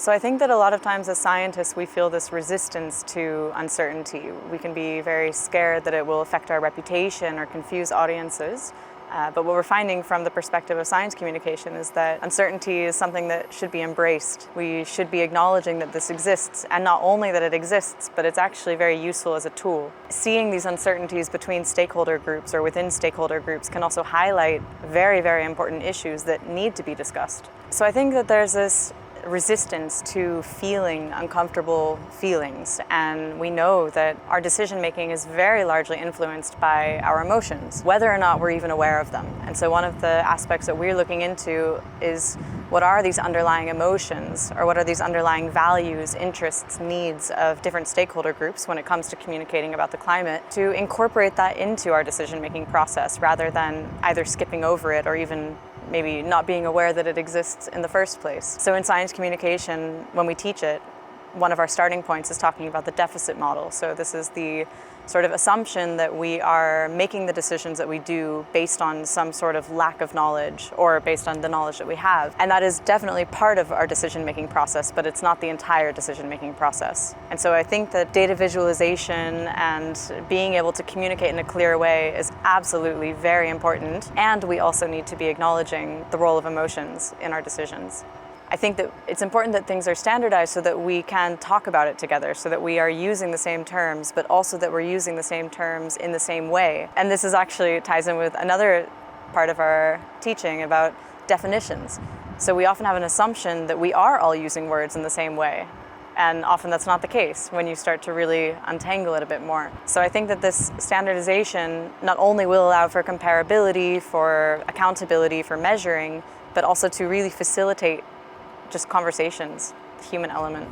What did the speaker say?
So I think that a lot of times as scientists we feel this resistance to uncertainty. We can be very scared that it will affect our reputation or confuse audiences. But what we're finding from the perspective of science communication is that uncertainty is something that should be embraced. We should be acknowledging that this exists, and not only that it exists, but it's actually very useful as a tool. Seeing these uncertainties between stakeholder groups or within stakeholder groups can also highlight very, very important issues that need to be discussed. So I think that there's this resistance to feeling uncomfortable feelings, and we know that our decision making is very largely influenced by our emotions, whether or not we're even aware of them. And so one of the aspects that we're looking into is what are these underlying emotions, or what are these underlying values, interests, needs of different stakeholder groups when it comes to communicating about the climate, to incorporate that into our decision making process rather than either skipping over it or even maybe not being aware that it exists in the first place. So in science communication, when we teach it, one of our starting points is talking about the deficit model. So this is the sort of assumption that we are making the decisions that we do based on some sort of lack of knowledge or based on the knowledge that we have. And that is definitely part of our decision-making process, but it's not the entire decision-making process. And so I think that data visualization and being able to communicate in a clear way is absolutely very important. And we also need to be acknowledging the role of emotions in our decisions. I think that it's important that things are standardized so that we can talk about it together, so that we are using the same terms, but also that we're using the same terms in the same way. And this is actually ties in with another part of our teaching about definitions. So we often have an assumption that we are all using words in the same way. And often that's not the case when you start to really untangle it a bit more. So I think that this standardization not only will allow for comparability, for accountability, for measuring, but also to really facilitate just conversations, the human element.